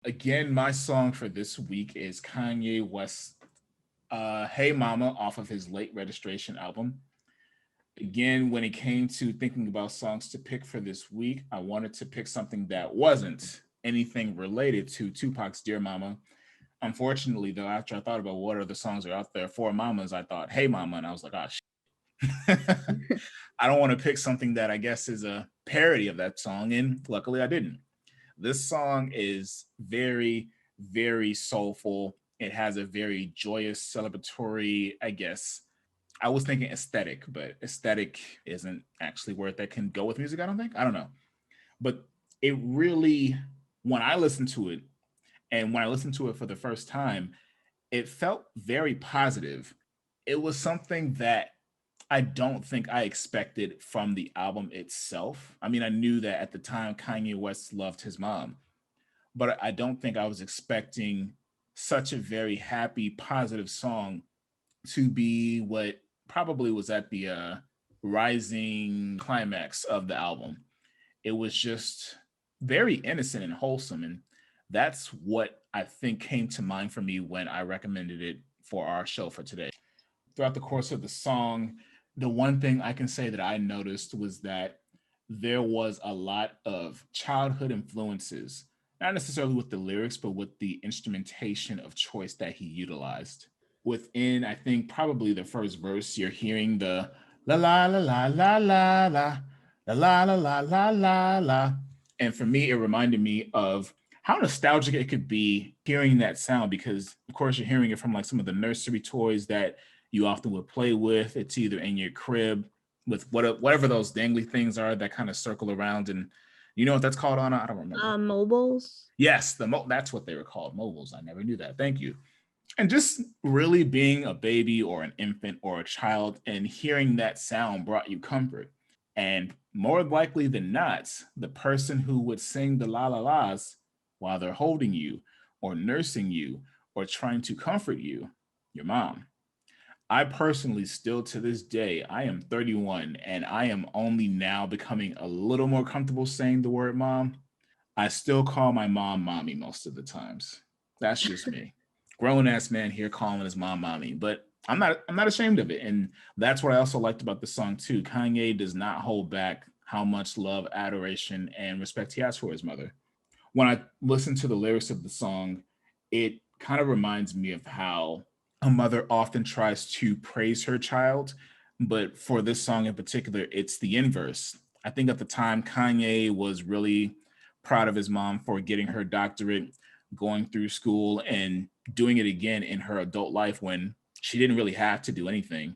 Again, my song for this week is Kanye West, Hey Mama, off of his late registration album. Again, when it came to thinking about songs to pick for this week, I wanted to pick something that wasn't anything related to Tupac's Dear Mama. Unfortunately, though, after I thought about what other songs are out there for mamas, I thought, Hey Mama, and I was like, oh, I don't want to pick something that I guess is a parody of that song, and luckily I didn't. This song is very, very soulful. It has a very joyous, celebratory, I guess. I was thinking aesthetic, but aesthetic isn't actually word that can go with music, I don't think. I don't know. But it really, when I listened to it, and when I listened to it for the first time, it felt very positive. It was something that I don't think I expected from the album itself. I mean, I knew that at the time Kanye West loved his mom, but I don't think I was expecting such a very happy, positive song to be what probably was at the rising climax of the album. It was just very innocent and wholesome. And that's what I think came to mind for me when I recommended it for our show for today. Throughout the course of the song, the one thing I can say that I noticed was that there was a lot of childhood influences, not necessarily with the lyrics, but with the instrumentation of choice that he utilized. Within, I think, probably the first verse, you're hearing the la la la la la la la la la la la la la. And for me, it reminded me of how nostalgic it could be hearing that sound because, of course, you're hearing it from like some of the nursery toys that you often would play with. It's either in your crib with whatever those dangly things are that kind of circle around. And you know what that's called, Anna? I don't remember. Mobiles. Yes, that's what they were called, mobiles. I never knew that. Thank you. And just really being a baby or an infant or a child and hearing that sound brought you comfort. And more likely than not, the person who would sing the la la la's while they're holding you or nursing you or trying to comfort you, your mom. I personally still to this day, I am 31 and I am only now becoming a little more comfortable saying the word mom. I still call my mom mommy most of the times. That's just me. Grown ass man here calling his mom mommy, but I'm not ashamed of it. And that's what I also liked about the song too. Kanye does not hold back how much love, adoration, and respect he has for his mother. When I listen to the lyrics of the song, it kind of reminds me of how a mother often tries to praise her child, but for this song in particular, it's the inverse. I think at the time, Kanye was really proud of his mom for getting her doctorate, going through school, and doing it again in her adult life when she didn't really have to do anything.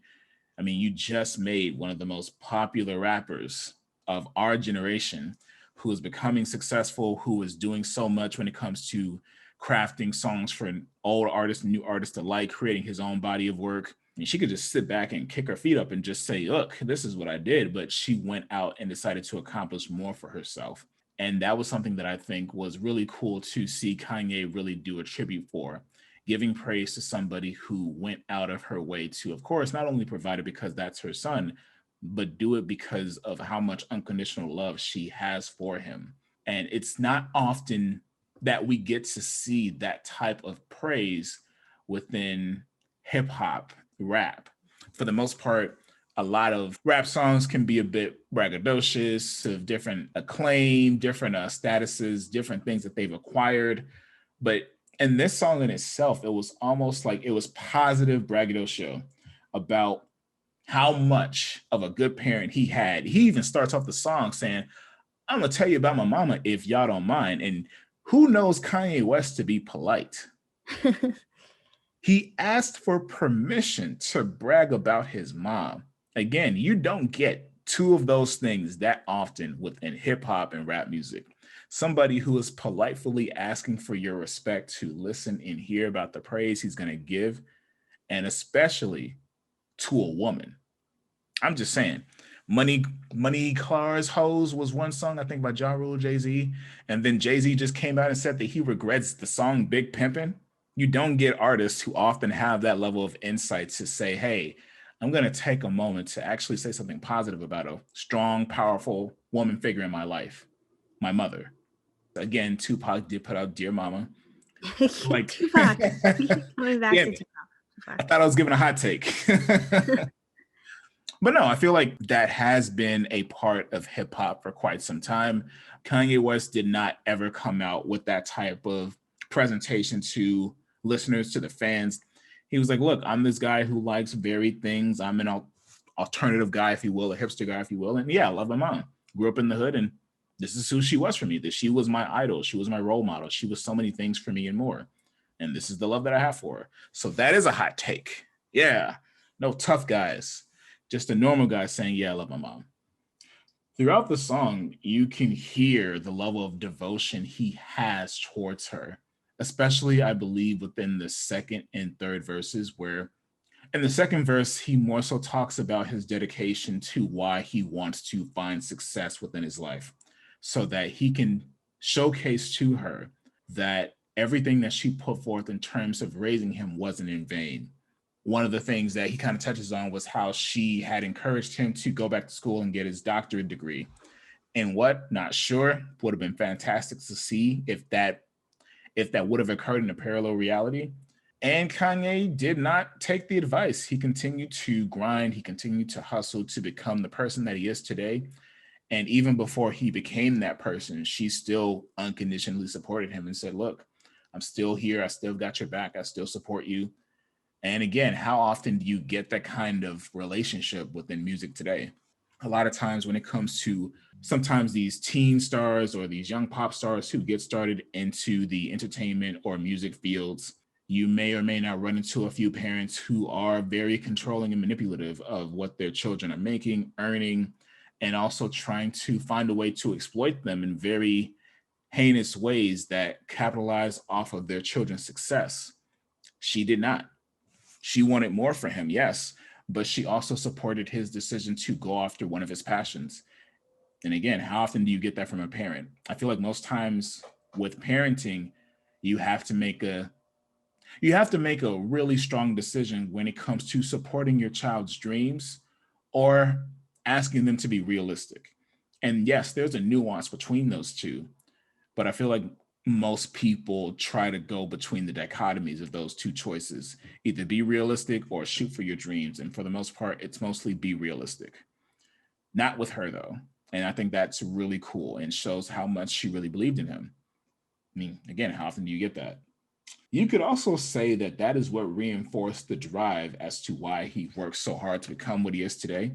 I mean, you just made one of the most popular rappers of our generation who is becoming successful, who is doing so much when it comes to crafting songs for old artists and new artists alike, creating his own body of work. And she could just sit back and kick her feet up and just say, look, this is what I did. But she went out and decided to accomplish more for herself. And that was something that I think was really cool to see Kanye really do a tribute for, giving praise to somebody who went out of her way to, of course, not only provide it because that's her son, but do it because of how much unconditional love she has for him. And it's not often that we get to see that type of praise within hip hop rap. For the most part, a lot of rap songs can be a bit braggadocious, of different acclaim, different statuses, different things that they've acquired. But in this song in itself, it was almost like it was positive braggadocio about how much of a good parent he had. He even starts off the song saying, I'm gonna tell you about my mama if y'all don't mind. And who knows Kanye West to be polite? He asked for permission to brag about his mom. Again, you don't get two of those things that often within hip hop and rap music. Somebody who is politely asking for your respect to listen and hear about the praise he's going to give, and especially to a woman. I'm just saying, Money, Cars, Hoes was one song, I think, by Ja Rule, Jay-Z. And then Jay-Z just came out and said that he regrets the song Big Pimpin'. You don't get artists who often have that level of insight to say, hey, I'm going to take a moment to actually say something positive about a strong, powerful woman figure in my life, my mother. Again, Tupac did put out Dear Mama. Like, Tupac. Coming back damn to it. I Tupac. thought I was giving a hot take. But no, I feel like that has been a part of hip hop for quite some time. Kanye West did not ever come out with that type of presentation to listeners, to the fans. He was like, look, I'm this guy who likes varied things. I'm an alternative guy, if you will, a hipster guy, if you will. And yeah, I love my mom. Grew up in the hood, and this is who she was for me. That she was my idol. She was my role model. She was so many things for me and more. And this is the love that I have for her. So that is a hot take. Yeah. No tough guys, just a normal guy saying, yeah, I love my mom. Throughout the song, you can hear the level of devotion he has towards her, especially, I believe, within the second and third verses, where in the second verse, he more so talks about his dedication to why he wants to find success within his life so that he can showcase to her that everything that she put forth in terms of raising him wasn't in vain. One of the things that he kind of touches on was how she had encouraged him to go back to school and get his doctorate degree. And what, not sure, would have been fantastic to see if that would have occurred in a parallel reality. And Kanye did not take the advice. He continued to grind, he continued to hustle to become the person that he is today. And even before he became that person, she still unconditionally supported him and said, look, I'm still here. I still got your back. I still support you. And again, how often do you get that kind of relationship within music today? A lot of times when it comes to sometimes these teen stars or these young pop stars who get started into the entertainment or music fields, you may or may not run into a few parents who are very controlling and manipulative of what their children are making, earning, and also trying to find a way to exploit them in very heinous ways that capitalize off of their children's success. She did not. She wanted more for him, yes, but she also supported his decision to go after one of his passions. And again, how often do you get that from a parent? I feel like most times with parenting, you have to make a you have to make a really strong decision when it comes to supporting your child's dreams or asking them to be realistic. And yes, there's a nuance between those two, but I feel like most people try to go between the dichotomies of those two choices, either be realistic or shoot for your dreams. And for the most part, it's mostly be realistic. Not with her, though. And I think that's really cool and shows how much she really believed in him. I mean, again, how often do you get that? You could also say that that is what reinforced the drive as to why he worked so hard to become what he is today.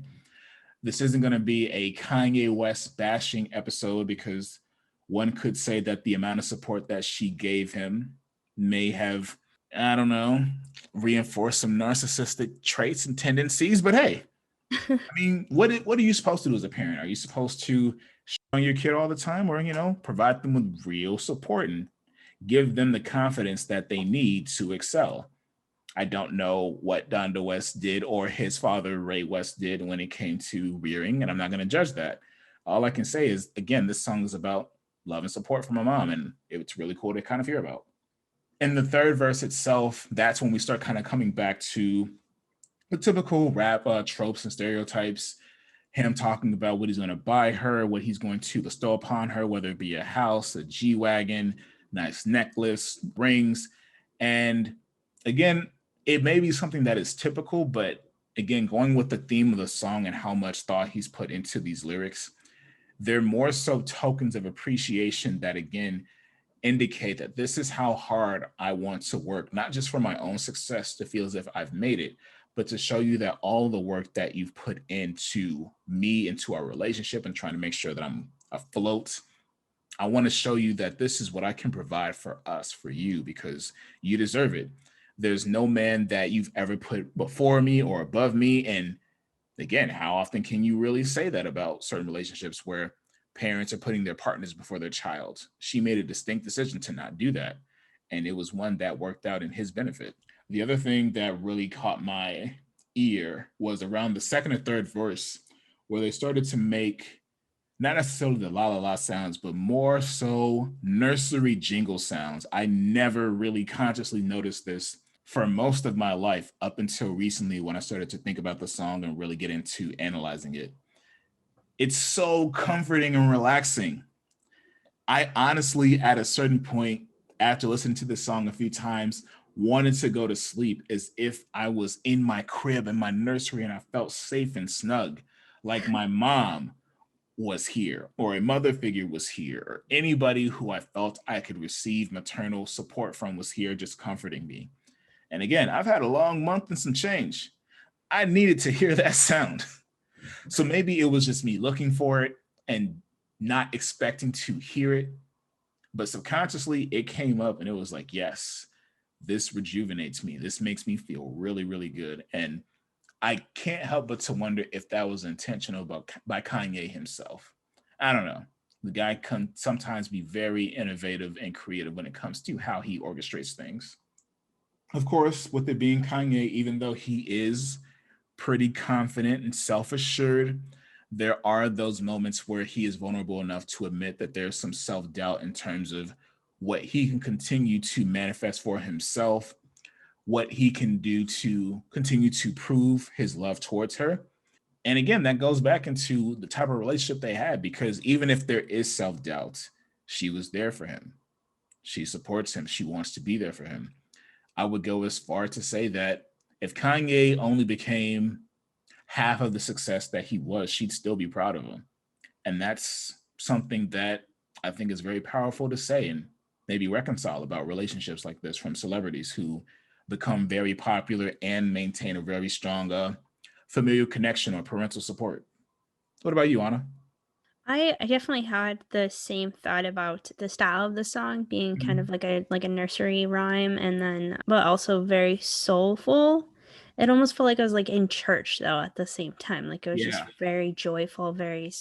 This isn't going to be a Kanye West bashing episode because one could say that the amount of support that she gave him may have, I don't know, reinforced some narcissistic traits and tendencies. But hey, I mean, what are you supposed to do as a parent? Are you supposed to shit on your kid all the time, or provide them with real support and give them the confidence that they need to excel? I don't know what Donda West did or his father Ray West did when it came to rearing, and I'm not going to judge that. All I can say is, again, this song is about love and support from my mom, and it's really cool to kind of hear about. In the third verse itself, that's when we start kind of coming back to the typical rap tropes and stereotypes. Him talking about what he's going to buy her, what he's going to bestow upon her, whether it be a house, a G Wagon, nice necklace, rings. And again, it may be something that is typical, but again, going with the theme of the song and how much thought he's put into these lyrics, they're more so tokens of appreciation that, again, indicate that this is how hard I want to work, not just for my own success to feel as if I've made it, but to show you that all the work that you've put into me, into our relationship, and trying to make sure that I'm afloat. I want to show you that this is what I can provide for us, for you, because you deserve it. There's no man that you've ever put before me or above me. And again, how often can you really say that about certain relationships where parents are putting their partners before their child? She made a distinct decision to not do that. And it was one that worked out in his benefit. The other thing that really caught my ear was around the second or third verse, where they started to make not necessarily the la la la sounds, but more so nursery jingle sounds. I never really consciously noticed this for most of my life up until recently when I started to think about the song and really get into analyzing it. It's so comforting and relaxing. I honestly, at a certain point, after listening to this song a few times, wanted to go to sleep as if I was in my crib in my nursery and I felt safe and snug, like my mom was here or a mother figure was here or anybody who I felt I could receive maternal support from was here just comforting me. And again, I've had a long month and some change. I needed to hear that sound. So maybe it was just me looking for it and not expecting to hear it, but subconsciously it came up and it was like, yes, this rejuvenates me. This makes me feel really, really good. And I can't help but to wonder if that was intentional by Kanye himself. I don't know. The guy can sometimes be very innovative and creative when it comes to how he orchestrates things. Of course, with it being Kanye, even though he is pretty confident and self assured, there are those moments where he is vulnerable enough to admit that there's some self doubt in terms of what he can continue to manifest for himself, what he can do to continue to prove his love towards her. And again, that goes back into the type of relationship they had because even if there is self doubt, she was there for him. She supports him. She wants to be there for him. I would go as far to say that if Kanye only became half of the success that he was, she'd still be proud of him. And that's something that I think is very powerful to say and maybe reconcile about relationships like this from celebrities who become very popular and maintain a very strong familial connection or parental support. What about you, Anna? I definitely had the same thought about the style of the song being kind of Mhm. like a nursery rhyme and then but also very soulful. It almost felt like I was like in church though at the same time. Like it was just Yeah. very joyful, very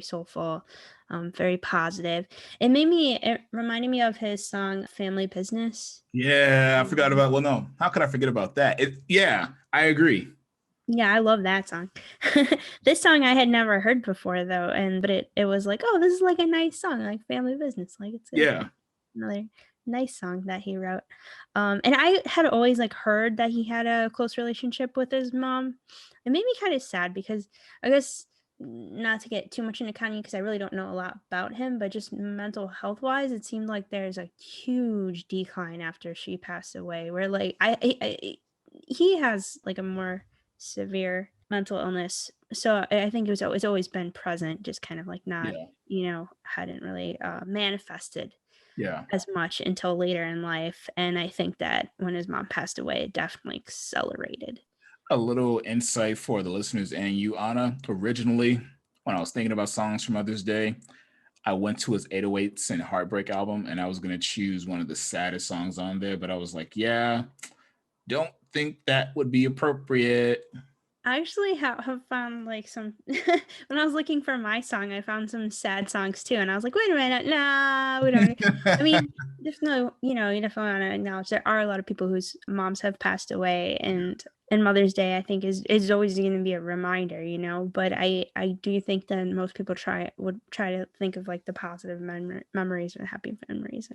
soulful, very positive. It reminded me of his song Family Business. Yeah, I forgot about, well, no, how could I forget about that? Yeah, I agree. Yeah, I love that song. This song I had never heard before though, and but it was like, oh, this is like a nice song, like Family Business. Like it's Yeah. another nice song that he wrote. And I had always like heard that he had a close relationship with his mom. It made me kind of sad because I guess not to get too much into Kanye because I really don't know a lot about him, but just mental health wise, it seemed like there's a huge decline after she passed away. Where like he has like a more severe mental illness. So I think it's always been present, just kind of like not, Yeah. hadn't really manifested Yeah. as much until later in life. And I think that when his mom passed away, it definitely accelerated. A little insight for the listeners and you, Anna. Originally, when I was thinking about songs for Mother's Day, I went to his 808s and Heartbreak album, and I was gonna choose one of the saddest songs on there, but I was like, yeah, don't think that would be appropriate. I actually have found like some when I was looking for my song, I found some sad songs too, and I was like, wait a minute, nah, we don't. I mean, there's no, you definitely want to acknowledge there are a lot of people whose moms have passed away, and Mother's Day, I think is always going to be a reminder, But I do think that most people would try to think of like the positive memories and happy memories.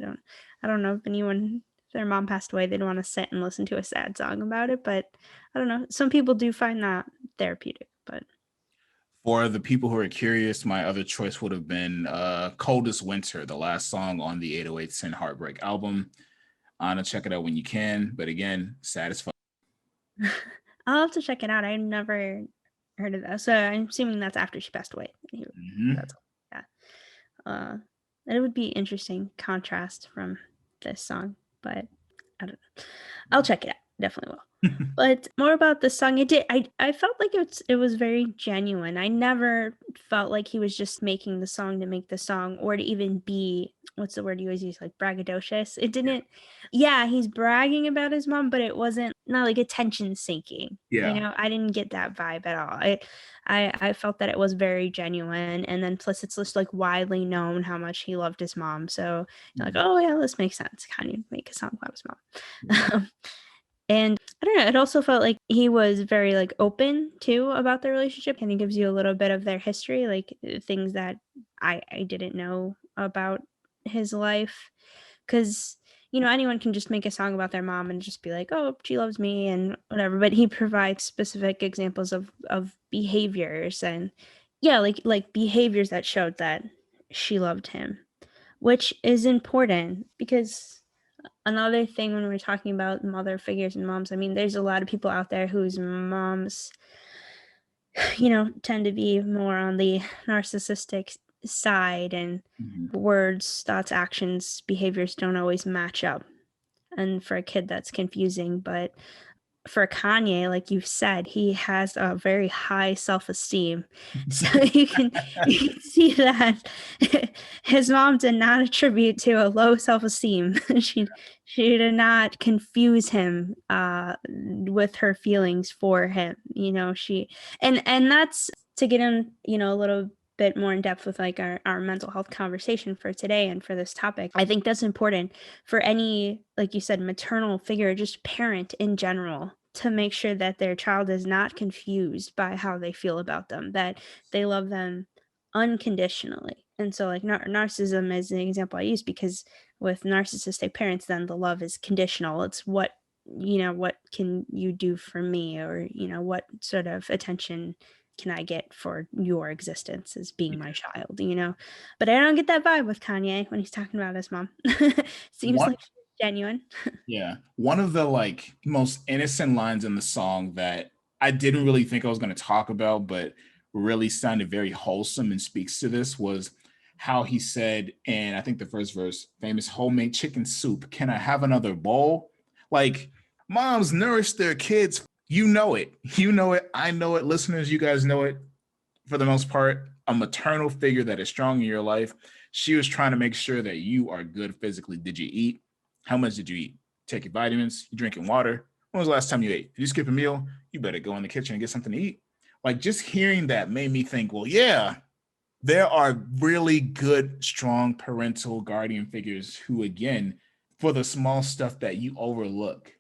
I don't know if anyone if their mom passed away, they'd want to sit and listen to a sad song about it, but I don't know. Some people do find that therapeutic, but For the people who are curious, my other choice would have been Coldest Winter, the last song on the 808s and Heartbreak album. Anna, check it out when you can. But again, satisfied. I'll have to check it out. I never heard of that. So I'm assuming that's after she passed away. Mm-hmm. That's yeah. Uh, it would be interesting contrast from this song, but I don't know. I'll check it out. Definitely will. But more about the song, I felt like it was very genuine. I never felt like he was just making the song to make the song or to even be what's the word you always use, like braggadocious. It didn't Yeah, he's bragging about his mom, but it wasn't not like attention sinking. Yeah. I didn't get that vibe at all. I felt that it was very genuine, and then plus it's just like widely known how much he loved his mom. So you're like, Mhm. oh yeah, this makes sense. Kind of make a song about his Yeah. mom. And I don't know, it also felt like he was very, like, open too about the relationship, and he gives you a little bit of their history, like, things that I didn't know about his life. 'Cause, anyone can just make a song about their mom and just be like, "Oh, she loves me," and whatever, but he provides specific examples of behaviors and yeah, like behaviors that showed that she loved him. which is important because another thing when we're talking about mother figures and moms, I mean, there's a lot of people out there whose moms, tend to be more on the narcissistic side, and Mhm. words, thoughts, actions, behaviors don't always match up. And for a kid, that's confusing. But for Kanye, like you said, he has a very high self-esteem. So you can see that his mom did not attribute to a low self-esteem. She did not confuse him with her feelings for him. And that's to get in, a little bit more in depth with like our mental health conversation for today and for this topic. I think that's important for any, like you said, maternal figure, just parent in general, to make sure that their child is not confused by how they feel about them, that they love them unconditionally. And so, like, narcissism is an example I use because with narcissistic parents, then the love is conditional. It's what can you do for me? Or, what sort of attention can I get for your existence as being my child? But I don't get that vibe with Kanye when he's talking about his mom. Seems One, like she's genuine. yeah, one of the like most innocent lines in the song that I didn't really think I was going to talk about, but really sounded very wholesome and speaks to this was how he said, and I think the first verse, famous homemade chicken soup. Can I have another bowl? Like, moms nourish their kids. You know it. You know it. I know it. Listeners, you guys know it. For the most part, a maternal figure that is strong in your life. She was trying to make sure that you are good physically. Did you eat? How much did you eat? Take your vitamins? You drinking water? When was the last time you ate? Did you skip a meal? You better go in the kitchen and get something to eat. Like, just hearing that made me think, well, yeah, there are really good, strong parental guardian figures who, again, for the small stuff that you overlook,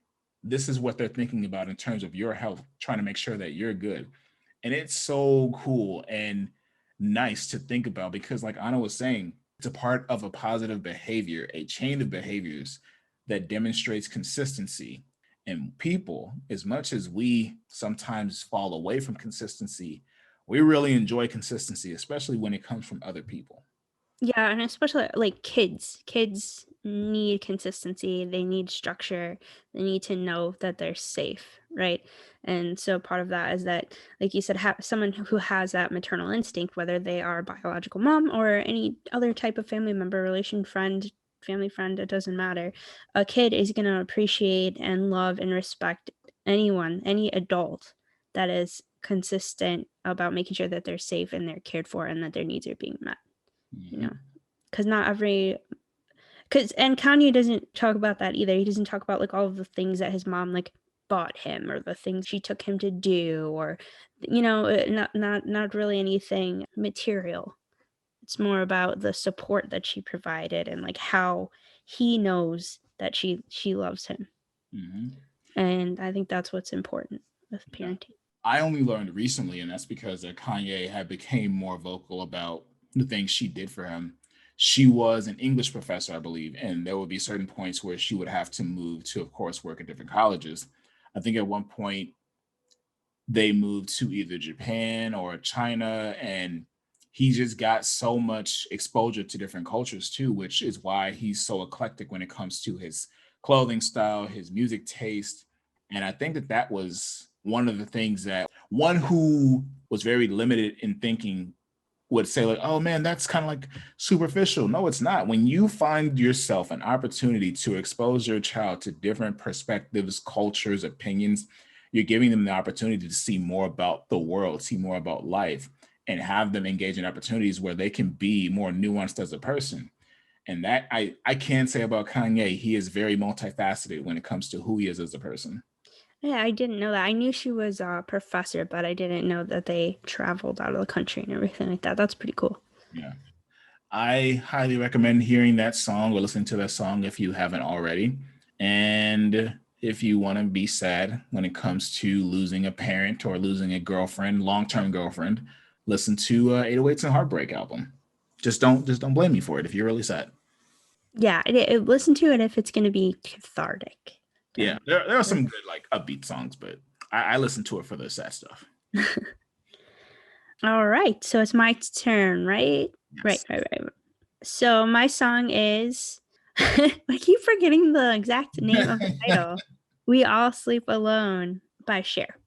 this is what they're thinking about in terms of your health, trying to make sure that you're good. And it's so cool and nice to think about because, like Anna was saying, it's a part of a positive behavior, a chain of behaviors that demonstrates consistency. And people, as much as we sometimes fall away from consistency, we really enjoy consistency, especially when it comes from other people. Yeah, and especially like kids. Kids need consistency, they need structure, they need to know that they're safe, right? And so part of that is that, like you said, someone who has that maternal instinct, whether they are a biological mom or any other type of family member, relation, friend, family friend, it doesn't matter. A kid is going to appreciate and love and respect anyone, any adult that is consistent about making sure that they're safe and they're cared for and that their needs are being met, you Mm-hmm. know because not every because and Kanye doesn't talk about that either. He doesn't talk about like all of the things that his mom like bought him, or the things she took him to do, or not really anything material. It's more about the support that she provided and like how he knows that she loves him. Mm-hmm. And I think that's what's important with Yeah. parenting. I only learned recently, and that's because Kanye had became more vocal about the things she did for him. She was an English professor, I believe, and there would be certain points where she would have to move to, of course, work at different colleges. I think at one point they moved to either Japan or China, and he just got so much exposure to different cultures too, which is why he's so eclectic when it comes to his clothing style, his music taste. And I think that that was one of the things that one who was very limited in thinking would say, like, oh man, that's kind of like superficial. No, it's not. When you find yourself an opportunity to expose your child to different perspectives, cultures, opinions, you're giving them the opportunity to see more about the world, see more about life, and have them engage in opportunities where they can be more nuanced as a person. And that I can say about Kanye, he is very multifaceted when it comes to who he is as a person. Yeah, I didn't know that. I knew she was a professor, but I didn't know that they traveled out of the country and everything like that. That's pretty cool. Yeah. I highly recommend hearing that song or listening to that song if you haven't already. And if you want to be sad when it comes to losing a parent or losing a girlfriend, long-term girlfriend, listen to 808s and Heartbreak album. Just don't blame me for it if you're really sad. Yeah, listen to it if it's going to be cathartic. Yeah, Don't. there are some good like upbeat songs, but I listen to it for the sad stuff. All right, so it's my turn, right? Right, Yes. right, right. So my song is I keep forgetting the exact name of the title. We All Sleep Alone by Cher.